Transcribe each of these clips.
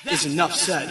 is enough said.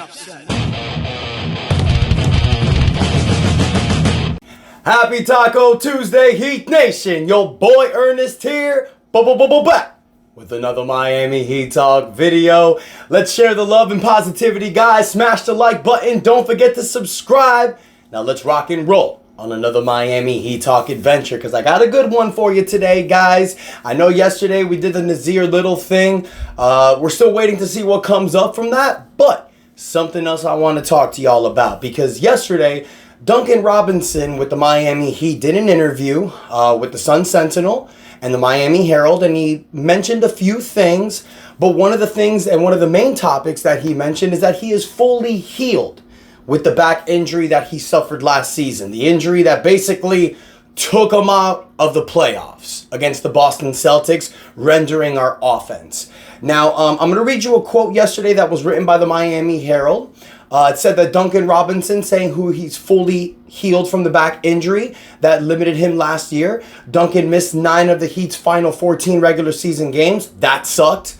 Happy Taco Tuesday, Heat Nation. Your boy Ernest here, back with another Miami Heat Talk video. Let's share the love and positivity, guys. Smash the like button. Don't forget to subscribe. Now let's rock and roll on another Miami Heat Talk adventure, because I got a good one for you today, guys. I know yesterday we did the Nazir Little thing. We're still waiting to see what comes up from that, but something else I want to talk to y'all about, because yesterday Duncan Robinson with the Miami Heat did an interview with the Sun Sentinel and the Miami Herald, and he mentioned a few things, but one of the things and one of the main topics that he mentioned is that he is fully healed with the back injury that he suffered last season. The injury that basically took him out of the playoffs against the Boston Celtics, rendering our offense. Now, I'm going to read you a quote yesterday that was written by the Miami Herald. It said that Duncan Robinson, saying who he's fully healed from the back injury that limited him last year. Duncan missed 9 of the Heat's final 14 regular season games. That sucked.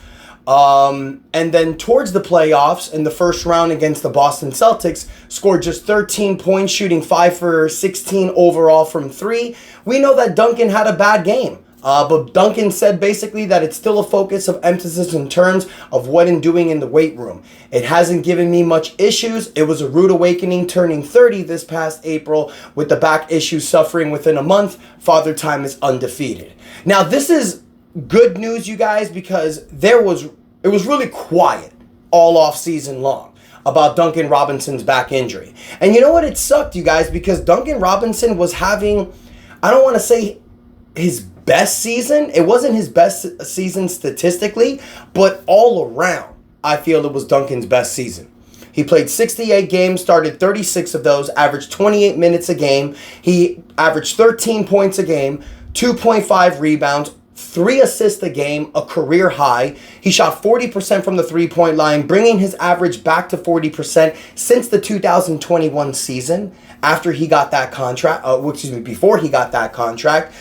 And then towards the playoffs in the first round against the Boston Celtics, scored just 13 points, shooting 5 for 16 overall from 3. We know that Duncan had a bad game. But Duncan said basically that it's still a focus of emphasis in terms of what I'm doing in the weight room. It hasn't given me much issues. It was a rude awakening turning 30 this past April with the back issues suffering within a month. Father Time is undefeated. Now, this is good news, you guys, because it was really quiet all off season long about Duncan Robinson's back injury. And you know what? It sucked, you guys, because Duncan Robinson was having, I don't want to say his best season. It wasn't his best season statistically, but all around, I feel it was Duncan's best season. He played 68 games, started 36 of those, averaged 28 minutes a game. He averaged 13 points a game, 2.5 rebounds, 3 assists a game, a career high. He shot 40% from the three-point line, bringing his average back to 40% since the 2021 season. After he got that contract, before he got that contract,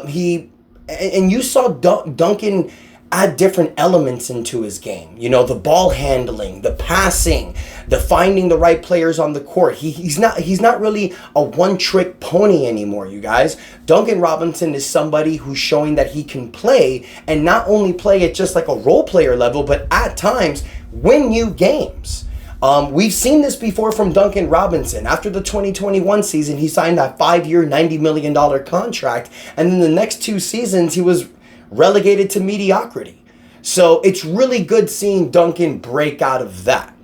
you saw Duncan add different elements into his game. You know, the ball handling, the passing, the finding the right players on the court. He's not really a one-trick pony anymore, you guys. Duncan Robinson is somebody who's showing that he can play, and not only play at just like a role player level, but at times win you games. We've seen this before from Duncan Robinson. After the 2021 season, he signed that 5-year, $90 million contract, and in the next 2 seasons, he was relegated to mediocrity. So it's really good seeing Duncan break out of that.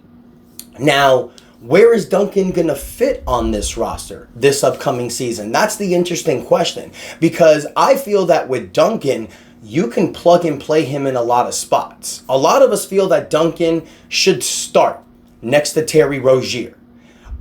Now, where is Duncan going to fit on this roster this upcoming season? That's the interesting question, because I feel that with Duncan, you can plug and play him in a lot of spots. A lot of us feel that Duncan should start next to Terry Rozier.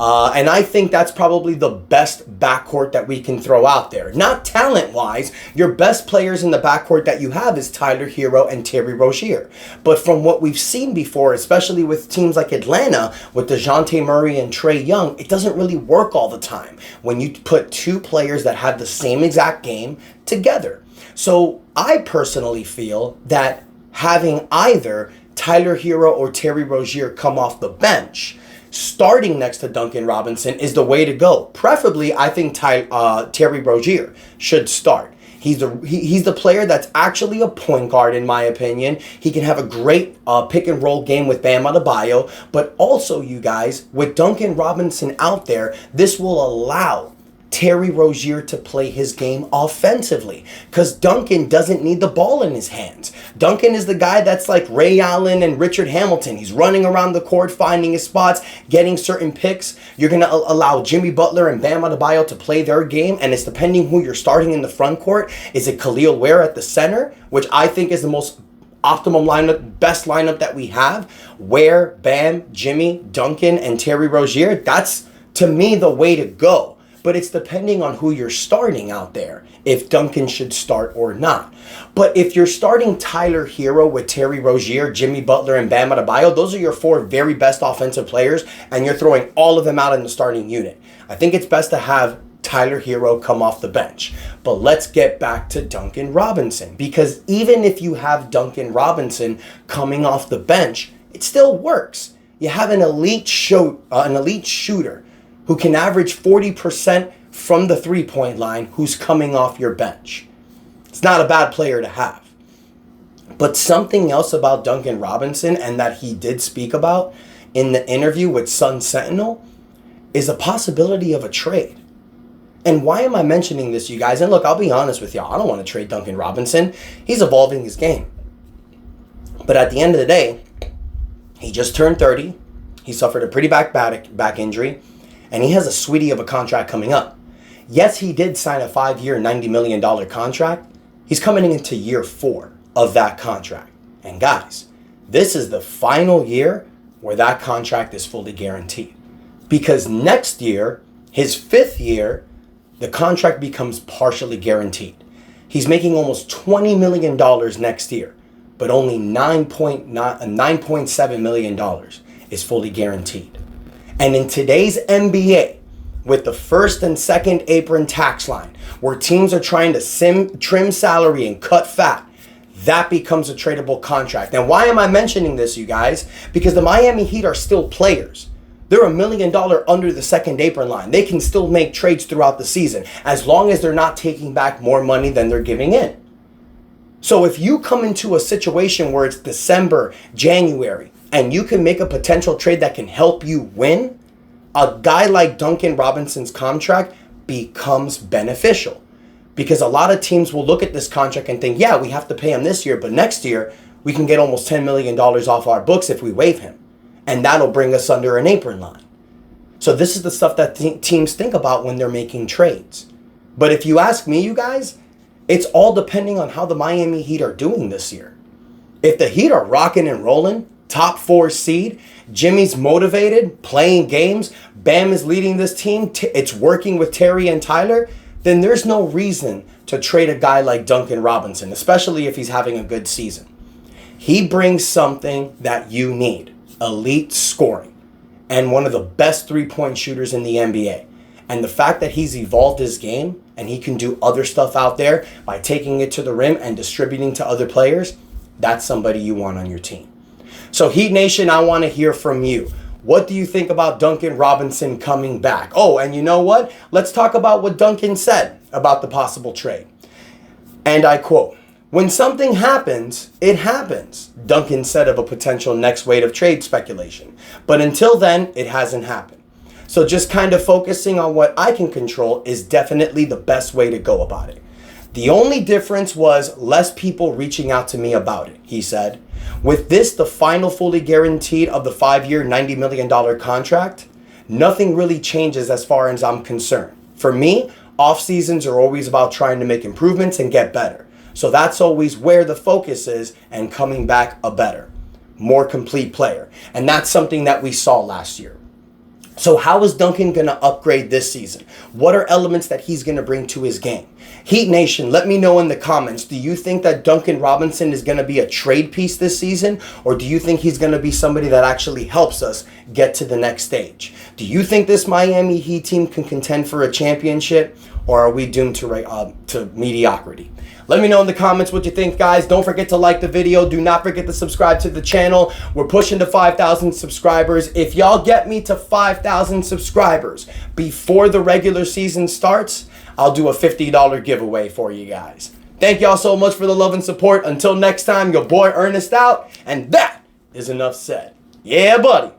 And I think that's probably the best backcourt that we can throw out there. Not talent-wise, your best players in the backcourt that you have is Tyler Hero and Terry Rozier. But from what we've seen before, especially with teams like Atlanta, with DeJounte Murray and Trae Young, it doesn't really work all the time when you put 2 players that have the same exact game together. So I personally feel that having either Tyler Hero or Terry Rozier come off the bench, starting next to Duncan Robinson, is the way to go. Preferably, I think Terry Rozier should start. He's the player that's actually a point guard, in my opinion. He can have a great pick and roll game with Bam Adebayo, but also, you guys, with Duncan Robinson out there, this will allow Terry Rozier to play his game offensively, because Duncan doesn't need the ball in his hands. Duncan is the guy that's like Ray Allen and Richard Hamilton. He's running around the court, finding his spots, getting certain picks. You're going to allow Jimmy Butler and Bam Adebayo to play their game, and it's depending who you're starting in the front court. Is it Khalil Ware at the center, which I think is the most optimum lineup, best lineup that we have? Ware, Bam, Jimmy, Duncan, and Terry Rozier. That's, to me, the way to go. But it's depending on who you're starting out there, if Duncan should start or not. But if you're starting Tyler Hero with Terry Rozier, Jimmy Butler, and Bam Adebayo, those are your 4 very best offensive players, and you're throwing all of them out in the starting unit. I think it's best to have Tyler Hero come off the bench. But let's get back to Duncan Robinson, because even if you have Duncan Robinson coming off the bench, it still works. You have an elite shooter who can average 40% from the three-point line who's coming off your bench. It's not a bad player to have. But something else about Duncan Robinson, and that he did speak about in the interview with Sun Sentinel, is a possibility of a trade. And why am I mentioning this, you guys? And look, I'll be honest with y'all. I don't want to trade Duncan Robinson. He's evolving his game. But at the end of the day, he just turned 30. He suffered a pretty bad back injury. And he has a sweetie of a contract coming up. Yes, he did sign a 5-year, $90 million contract. He's coming into year 4 of that contract. And guys, this is the final year where that contract is fully guaranteed. Because next year, his 5th year, the contract becomes partially guaranteed. He's making almost $20 million next year, but only $9.7 million is fully guaranteed. And in today's NBA, with the first and second apron tax line, where teams are trying to trim salary and cut fat, that becomes a tradable contract. And why am I mentioning this, you guys? Because the Miami Heat are still players. They're $1 million under the second apron line. They can still make trades throughout the season as long as they're not taking back more money than they're giving in. So if you come into a situation where it's December, January, and you can make a potential trade that can help you win, a guy like Duncan Robinson's contract becomes beneficial. Because a lot of teams will look at this contract and think, yeah, we have to pay him this year, but next year we can get almost $10 million off our books if we waive him. And that'll bring us under an apron line. So this is the stuff that teams think about when they're making trades. But if you ask me, you guys, it's all depending on how the Miami Heat are doing this year. If the Heat are rocking and rolling, top 4 seed, Jimmy's motivated, playing games, Bam is leading this team, it's working with Terry and Tyler, then there's no reason to trade a guy like Duncan Robinson, especially if he's having a good season. He brings something that you need. Elite scoring, and one of the best three-point shooters in the NBA. And the fact that he's evolved his game and he can do other stuff out there by taking it to the rim and distributing to other players, that's somebody you want on your team. So Heat Nation, I want to hear from you. What do you think about Duncan Robinson coming back? Oh, and you know what? Let's talk about what Duncan said about the possible trade. And I quote, "When something happens, it happens," Duncan said of a potential next wave of trade speculation. But until then, it hasn't happened. So just kind of focusing on what I can control is definitely the best way to go about it. The only difference was less people reaching out to me about it, he said. With this, the final fully guaranteed of the 5-year, $90 million contract, nothing really changes as far as I'm concerned. For me, off seasons are always about trying to make improvements and get better. So that's always where the focus is, and coming back a better, more complete player. And that's something that we saw last year. So how is Duncan going to upgrade this season? What are elements that he's going to bring to his game? Heat Nation, let me know in the comments. Do you think that Duncan Robinson is going to be a trade piece this season? Or do you think he's going to be somebody that actually helps us get to the next stage? Do you think this Miami Heat team can contend for a championship? Or are we doomed to mediocrity? Let me know in the comments what you think, guys. Don't forget to like the video. Do not forget to subscribe to the channel. We're pushing to 5,000 subscribers. If y'all get me to 5,000 subscribers before the regular season starts, I'll do a $50 giveaway for you guys. Thank y'all so much for the love and support. Until next time, your boy Ernest out. And that is enough said. Yeah, buddy.